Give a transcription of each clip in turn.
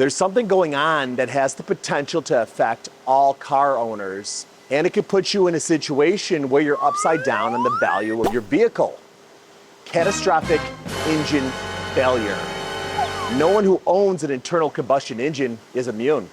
There's something going on that has the potential to affect all car owners, and it could put you in a situation where you're upside down on the value of your vehicle. Catastrophic engine failure. No one who owns an internal combustion engine is immune.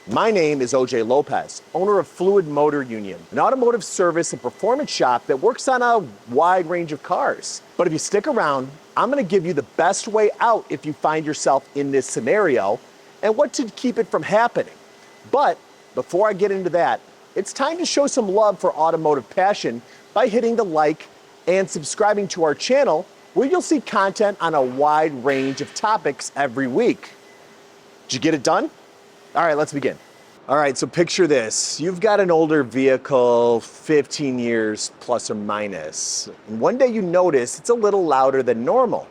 My name is OJ Lopez, owner of Fluid MotorUnion, an automotive service and performance shop that works on a wide range of cars. But if you stick around, I'm gonna give you the best way out if you find yourself in this scenario and what to keep it from happening. But before I get into that, it's time to show some love for automotive passion by hitting the like and subscribing to our channel, where you'll see content on a wide range of topics every week. Did you get it done? All right, let's begin. All right, so picture this. You've got an older vehicle, 15 years plus or minus. And one day you notice it's a little louder than normal.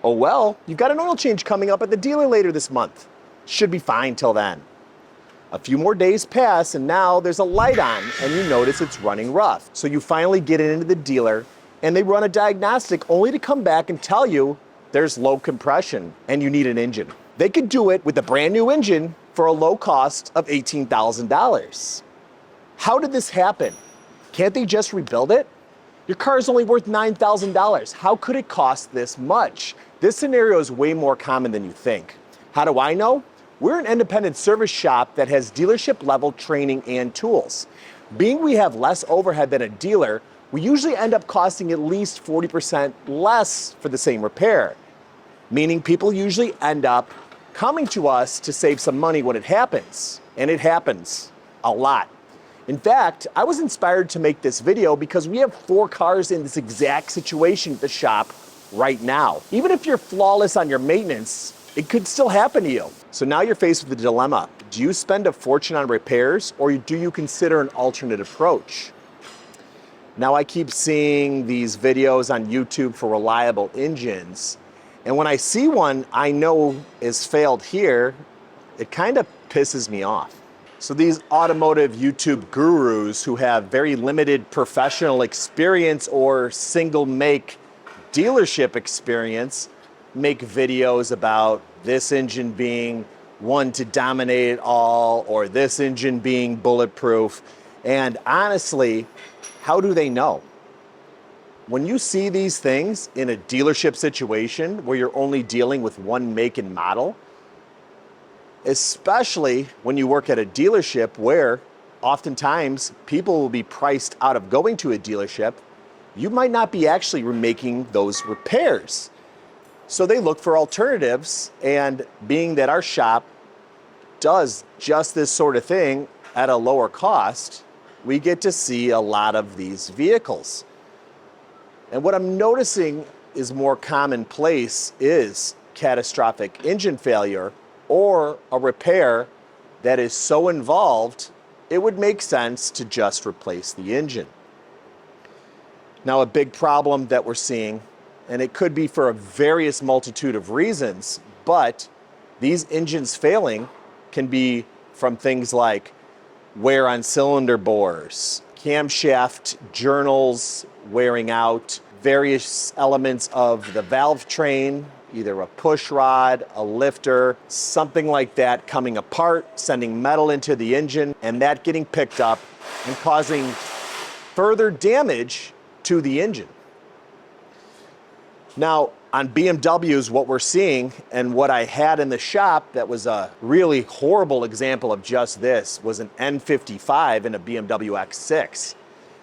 Oh well, you've got an oil change coming up at the dealer later this month. Should be fine till then. A few more days pass and now there's a light on and you notice it's running rough. So you finally get it into the dealer and they run a diagnostic only to come back and tell you there's low compression and you need an engine. They could do it with a brand new engine for a low cost of $18,000. How did this happen? Can't they just rebuild it? Your car is only worth $9,000. How could it cost this much? This scenario is way more common than you think. How do I know? We're an independent service shop that has dealership level training and tools. Being we have less overhead than a dealer, we usually end up costing at least 40% less for the same repair. Meaning people usually end up coming to us to save some money when it happens. And it happens a lot. In fact, I was inspired to make this video because we have 4 cars in this exact situation at the shop right now. Even if you're flawless on your maintenance, it could still happen to you. So now you're faced with a dilemma. Do you spend a fortune on repairs or do you consider an alternate approach? Now I keep seeing these videos on YouTube for reliable engines. And when I see one I know is failed here, it kind of pisses me off. So these automotive YouTube gurus who have very limited professional experience or single make dealership experience make videos about this engine being one to dominate it all or this engine being bulletproof. And honestly, how do they know? When you see these things in a dealership situation where you're only dealing with one make and model, especially when you work at a dealership where oftentimes people will be priced out of going to a dealership, you might not be actually making those repairs. So they look for alternatives, and being that our shop does just this sort of thing at a lower cost, we get to see a lot of these vehicles. And what I'm noticing is more commonplace is catastrophic engine failure or a repair that is so involved, it would make sense to just replace the engine. Now, a big problem that we're seeing, and it could be for a various multitude of reasons, but these engines failing can be from things like wear on cylinder bores, camshaft journals wearing out, various elements of the valve train, either a push rod, a lifter, something like that coming apart, sending metal into the engine, and that getting picked up and causing further damage to the engine. Now, on BMWs, what we're seeing and what I had in the shop that was a really horrible example of just this was an N55 in a BMW X6.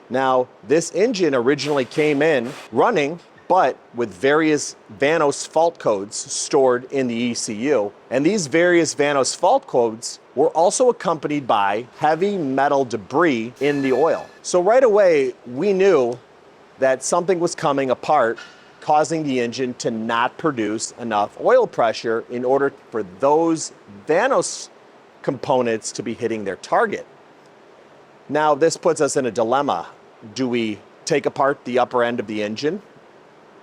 Now, this engine originally came in running, but with various Vanos fault codes stored in the ECU. And these various Vanos fault codes were also accompanied by heavy metal debris in the oil. So right away, we knew that something was coming apart, causing the engine to not produce enough oil pressure in order for those Vanos components to be hitting their target. Now, this puts us in a dilemma. Do we take apart the upper end of the engine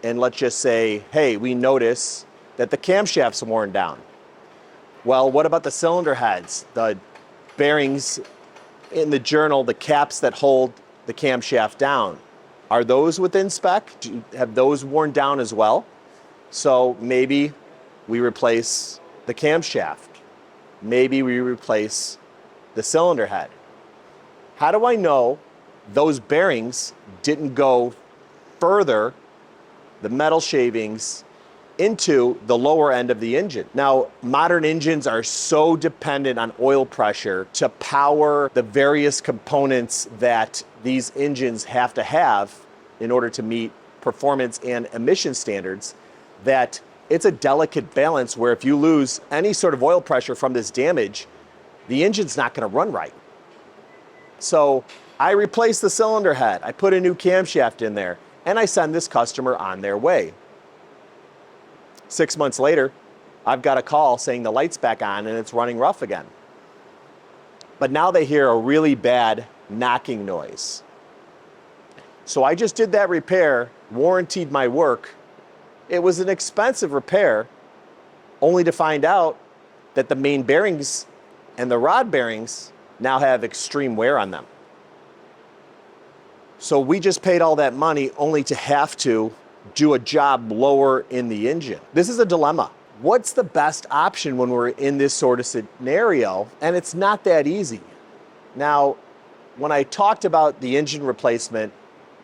and let's just say, hey, we notice that the camshaft's worn down? Well, what about the cylinder heads, the bearings in the journal, the caps that hold the camshaft down? Are those within spec? Have those worn down as well? So maybe we replace the camshaft. maybe we replace the cylinder head. How do I know those bearings didn't go further, the metal shavings, into the lower end of the engine? Now, modern engines are so dependent on oil pressure to power the various components that these engines have to have in order to meet performance and emission standards that it's a delicate balance where if you lose any sort of oil pressure from this damage, the engine's not going to run right. So I replaced the cylinder head, I put a new camshaft in there, and I send this customer on their way. 6 months later, I've got a call saying the light's back on and it's running rough again. But now they hear a really bad knocking noise. So I just did that repair, warrantied my work. It was an expensive repair, only to find out that the main bearings and the rod bearings now have extreme wear on them. So we just paid all that money only to have to do a job lower in the engine. This is a dilemma. What's the best option when we're in this sort of scenario? And it's not that easy. Now, when I talked about the engine replacement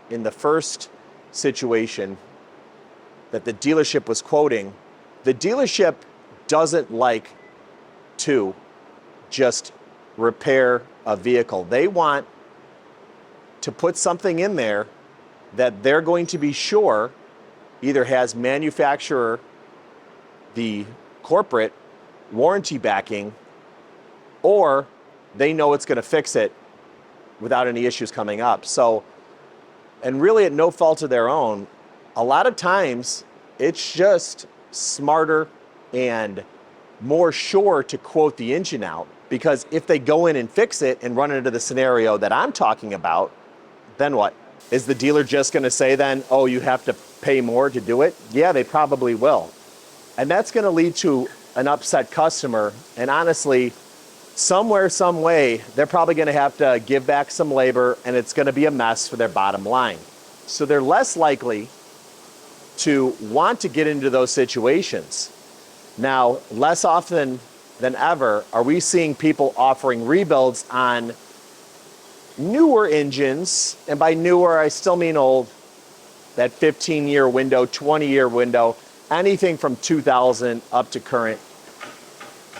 in the first situation that the dealership was quoting, the dealership doesn't like to just repair a vehicle. They want to put something in there that they're going to be sure either has manufacturer, the corporate warranty backing, or they know it's going to fix it without any issues coming up. So, and really at no fault of their own, a lot of times it's just smarter and more sure to quote the engine out, because if they go in and fix it and run into the scenario that I'm talking about, then what? Is the dealer just going to say then, oh, you have to pay more to do it? Yeah, they probably will. And that's going to lead to an upset customer. And honestly, somewhere, some way, they're probably going to have to give back some labor and it's going to be a mess for their bottom line. So they're less likely to want to get into those situations. Now, less often than ever are we seeing people offering rebuilds on newer engines, and by newer, I still mean old, that 15-year window, 20-year window, anything from 2000 up to current.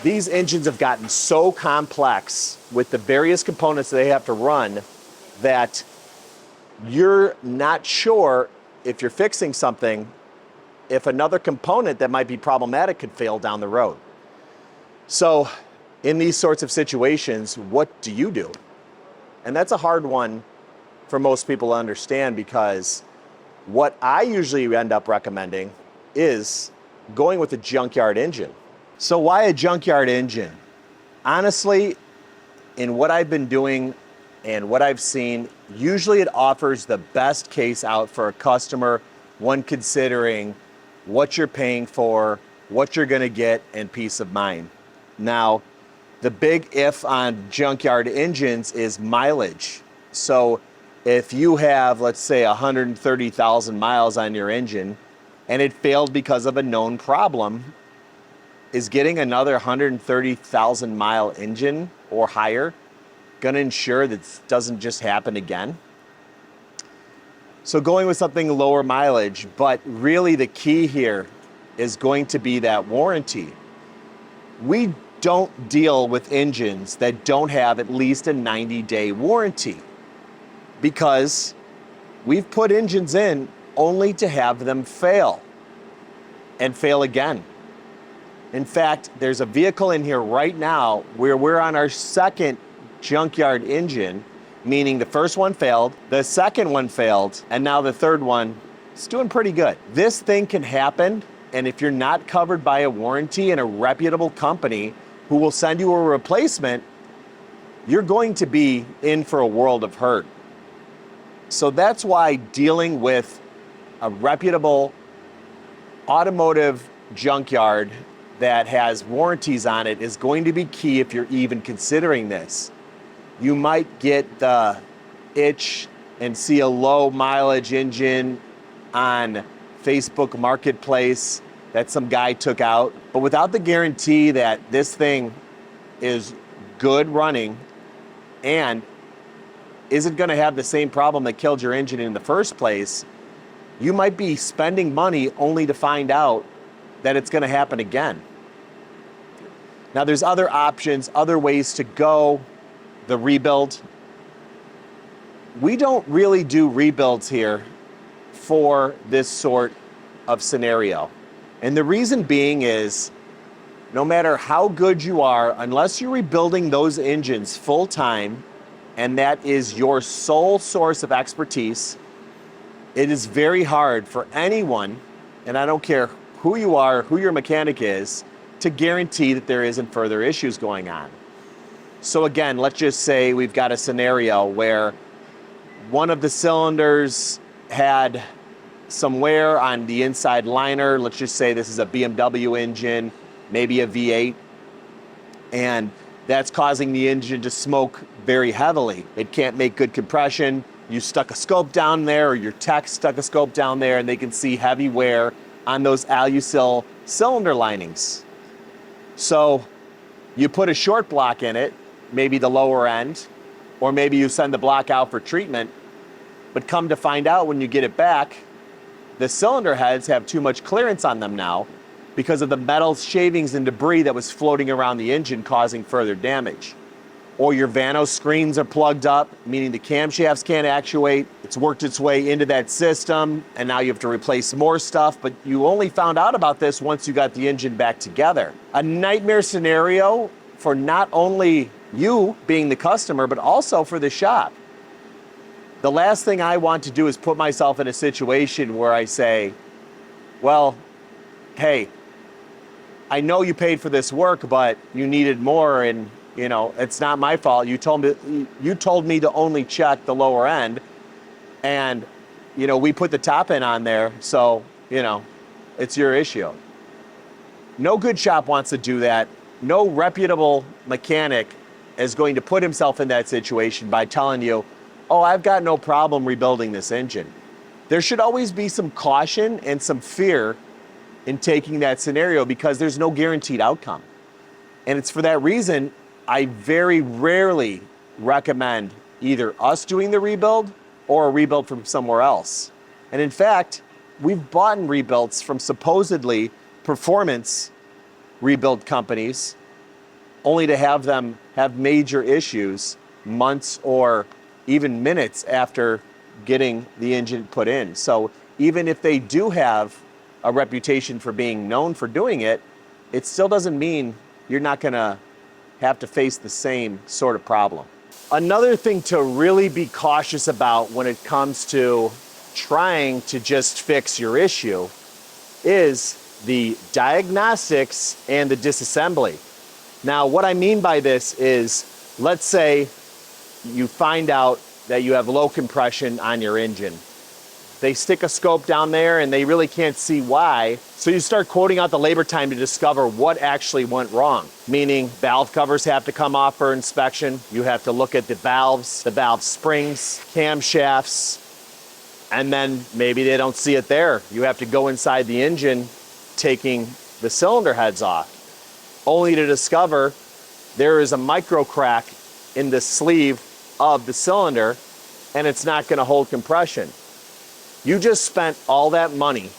These engines have gotten so complex with the various components that they have to run that you're not sure if you're fixing something, if another component that might be problematic could fail down the road. So in these sorts of situations, what do you do? And that's a hard one for most people to understand, because what I usually end up recommending is going with a junkyard engine. So why a junkyard engine? Honestly, in what I've been doing and what I've seen, usually it offers the best case out for a customer when considering what you're paying for, what you're gonna get, and peace of mind. Now, the big if on junkyard engines is mileage. So if you have, let's say, 130,000 miles on your engine and it failed because of a known problem, is getting another 130,000 mile engine or higher going to ensure that this doesn't just happen again? So going with something lower mileage, but really the key here is going to be that warranty. We don't deal with engines that don't have at least a 90-day warranty, because we've put engines in only to have them fail and fail again. In fact, there's a vehicle in here right now where we're on our second junkyard engine, meaning the first one failed, the second one failed, and now the third one is doing pretty good. This thing can happen, and if you're not covered by a warranty and a reputable company who will send you a replacement, you're going to be in for a world of hurt. So that's why dealing with a reputable automotive junkyard that has warranties on it is going to be key if you're even considering this. You might get the itch and see a low mileage engine on Facebook Marketplace that some guy took out, but without the guarantee that this thing is good running and isn't going to have the same problem that killed your engine in the first place, you might be spending money only to find out that it's going to happen again. Now, there's other options, other ways to go. The rebuild. We don't really do rebuilds here for this sort of scenario. And the reason being is, no matter how good you are, unless you're rebuilding those engines full time, and that is your sole source of expertise, it is very hard for anyone, and I don't care who you are, who your mechanic is, to guarantee that there isn't further issues going on. So again, let's just say we've got a scenario where one of the cylinders had some wear on the inside liner. Let's just say this is a BMW engine, maybe a V8, and that's causing the engine to smoke very heavily. It can't make good compression. You stuck a scope down there, or your tech stuck a scope down there, and they can see heavy wear on those alusil cylinder linings. So you put a short block in it, maybe the lower end, or maybe you send the block out for treatment, but come to find out when you get it back, the cylinder heads have too much clearance on them now because of the metal shavings and debris that was floating around the engine causing further damage. Or your Vano screens are plugged up, meaning the camshafts can't actuate. It's worked its way into that system, and now you have to replace more stuff, but you only found out about this once you got the engine back together. A nightmare scenario for not only you being the customer, but also for the shop. The last thing I want to do is put myself in a situation where I say, well, hey, I know you paid for this work, but you needed more, and it's not my fault. You told me to only check the lower end, and we put the top end on there, so it's your issue. No good shop wants to do that. No reputable mechanic is going to put himself in that situation by telling you, oh, I've got no problem rebuilding this engine. There should always be some caution and some fear in taking that scenario because there's no guaranteed outcome. And it's for that reason I very rarely recommend either us doing the rebuild or a rebuild from somewhere else. And in fact, we've bought rebuilds from supposedly performance rebuild companies only to have them have major issues months or even minutes after getting the engine put in. So even if they do have a reputation for being known for doing it, it still doesn't mean you're not gonna have to face the same sort of problem. Another thing to really be cautious about when it comes to trying to just fix your issue is the diagnostics and the disassembly. Now, what I mean by this is, let's say you find out that you have low compression on your engine. They stick a scope down there and they really can't see why. So you start quoting out the labor time to discover what actually went wrong. Meaning valve covers have to come off for inspection. You have to look at the valves, the valve springs, camshafts, and then maybe they don't see it there. You have to go inside the engine taking the cylinder heads off, only to discover there is a micro crack in the sleeve of the cylinder and it's not going to hold compression. You just spent all that money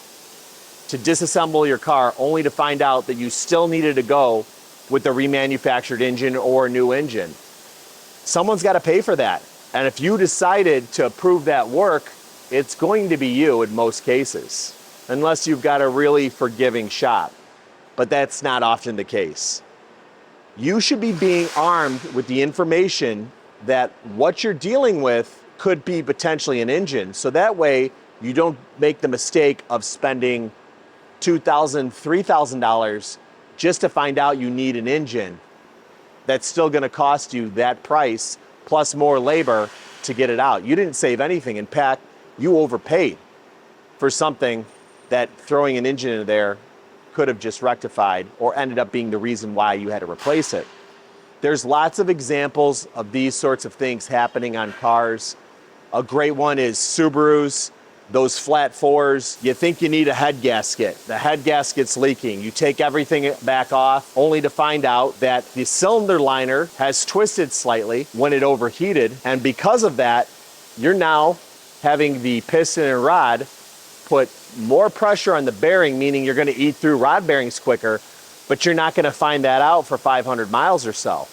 to disassemble your car only to find out that you still needed to go with a remanufactured engine or a new engine. Someone's got to pay for that. And if you decided to approve that work, it's going to be you in most cases, unless you've got a really forgiving shop. But that's not often the case. You should be being armed with the information that what you're dealing with could be potentially an engine. So that way you don't make the mistake of spending $2,000, $3,000 just to find out you need an engine that's still going to cost you that price plus more labor to get it out. You didn't save anything. In fact, you overpaid for something that throwing an engine in there could have just rectified or ended up being the reason why you had to replace it. There's lots of examples of these sorts of things happening on cars. A great one is Subarus. those flat fours, you think you need a head gasket. The head gasket's leaking. You take everything back off, only to find out that the cylinder liner has twisted slightly when it overheated, and because of that, you're now having the piston and rod put more pressure on the bearing, meaning you're going to eat through rod bearings quicker, but you're not going to find that out for 500 miles or so.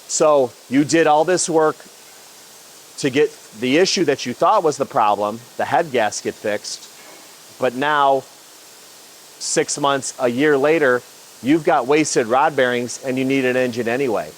So you did all this work to get the issue that you thought was the problem, the head gasket, fixed, but now 6 months, a year later, you've got wasted rod bearings and you need an engine anyway.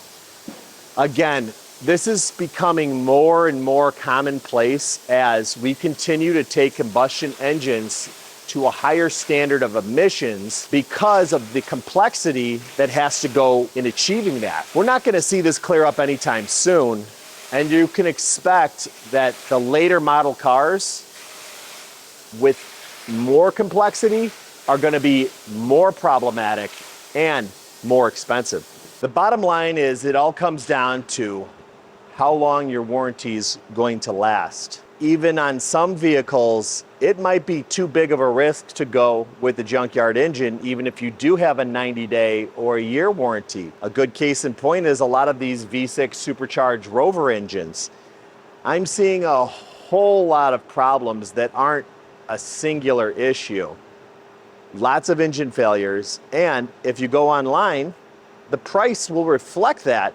Again, this is becoming more and more commonplace as we continue to take combustion engines to a higher standard of emissions because of the complexity that has to go in achieving that. We're not going to see this clear up anytime soon, and you can expect that the later model cars with more complexity are going to be more problematic and more expensive. The bottom line is it all comes down to how long your warranty is going to last. Even on some vehicles, it might be too big of a risk to go with the junkyard engine, even if you do have a 90-day or a year warranty. A good case in point is a lot of these V6 supercharged Rover engines. I'm seeing a whole lot of problems that aren't a singular issue. Lots of engine failures, and if you go online, the price will reflect that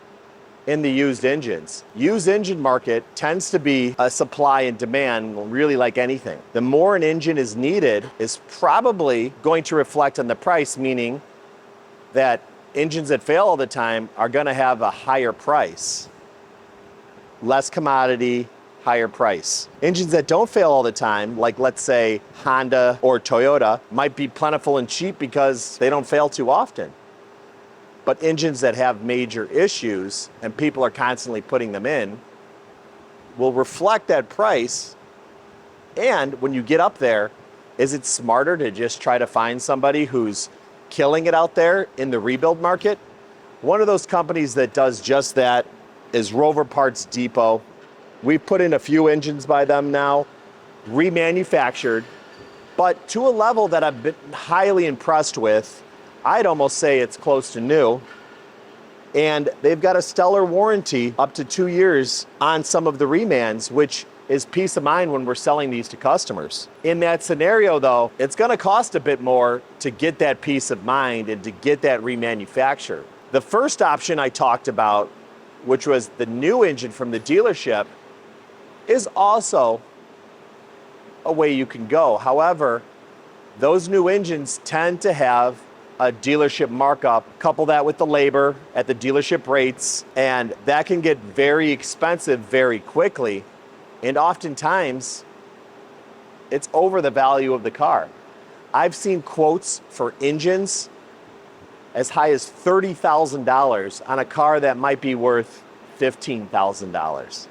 in the used engines. Used engine market tends to be a supply and demand, really like anything. The more an engine is needed is probably going to reflect on the price, meaning that engines that fail all the time are gonna have a higher price. Less commodity, higher price. Engines that don't fail all the time, like let's say Honda or Toyota, might be plentiful and cheap because they don't fail too often. But engines that have major issues and people are constantly putting them in will reflect that price. And when you get up there, is it smarter to just try to find somebody who's killing it out there in the rebuild market? One of those companies that does just that is Rover Parts Depot. We've put in a few engines by them now, remanufactured, but to a level that I've been highly impressed with. I'd almost say it's close to new. And they've got a stellar warranty up to 2 years on some of the remans, which is peace of mind when we're selling these to customers. In that scenario though, it's gonna cost a bit more to get that peace of mind and to get that remanufacture. The first option I talked about, which was the new engine from the dealership, is also a way you can go. However, those new engines tend to have a dealership markup. Couple that with the labor at the dealership rates, and that can get very expensive very quickly. And oftentimes, it's over the value of the car. I've seen quotes for engines as high as $30,000 on a car that might be worth $15,000.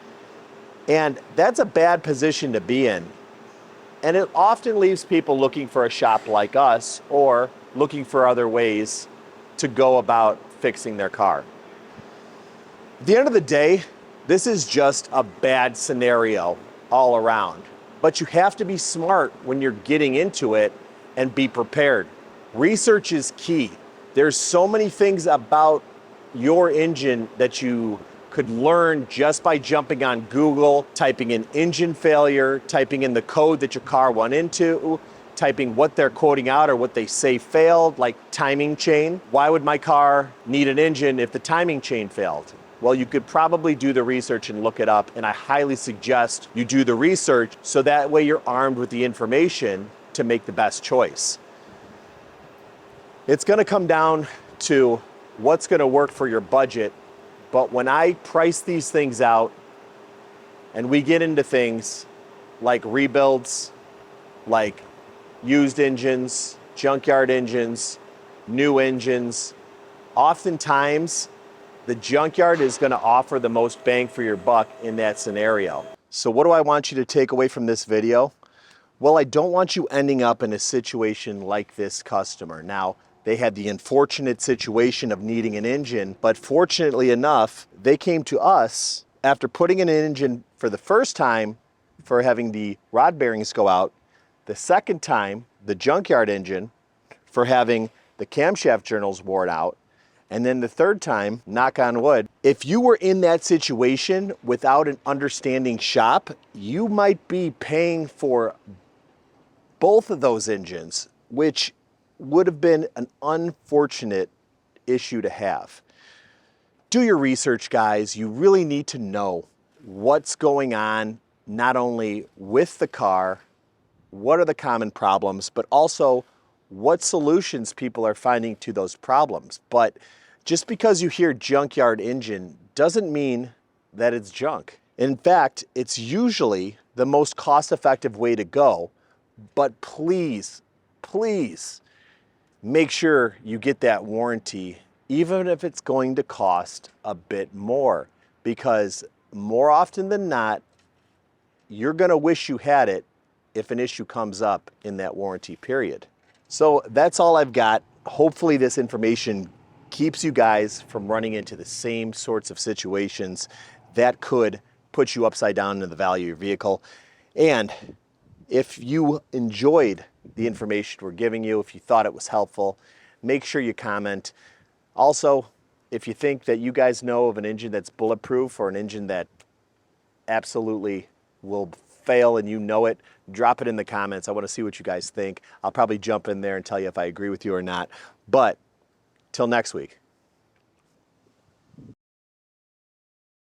And that's a bad position to be in. And it often leaves people looking for a shop like us or looking for other ways to go about fixing their car. At the end of the day, this is just a bad scenario all around. But you have to be smart when you're getting into it and be prepared. Research is key. There's so many things about your engine that you could learn just by jumping on Google, typing in engine failure, typing in the code that your car went into, typing what they're quoting out or what they say failed, like timing chain. Why would my car need an engine if the timing chain failed? Well, you could probably do the research and look it up, and I highly suggest you do the research so that way you're armed with the information to make the best choice. It's gonna come down to what's gonna work for your budget, but when I price these things out and we get into things like rebuilds, like used engines, junkyard engines, new engines, oftentimes the junkyard is going to offer the most bang for your buck in that scenario. So what do I want you to take away from this video? Well, I don't want you ending up in a situation like this customer. Now, they had the unfortunate situation of needing an engine, but fortunately enough, they came to us after putting in an engine for the first time for having the rod bearings go out. The second time, the junkyard engine for having the camshaft journals worn out. And then the third time, knock on wood, if you were in that situation without an understanding shop, you might be paying for both of those engines, which would have been an unfortunate issue to have. Do your research, guys. You really need to know what's going on, not only with the car, what are the common problems, but also what solutions people are finding to those problems. But just because you hear junkyard engine doesn't mean that it's junk. In fact, it's usually the most cost-effective way to go, but please, please make sure you get that warranty, even if it's going to cost a bit more, because more often than not, you're gonna wish you had it if an issue comes up in that warranty period. So that's all I've got. Hopefully this information keeps you guys from running into the same sorts of situations that could put you upside down in the value of your vehicle. And if you enjoyed the information we're giving you, if you thought it was helpful, make sure you comment. Also, if you think that you guys know of an engine that's bulletproof or an engine that absolutely will fail and you know it, drop it in the comments. I want to see what you guys think. I'll probably jump in there and tell you if I agree with you or not. But till next week.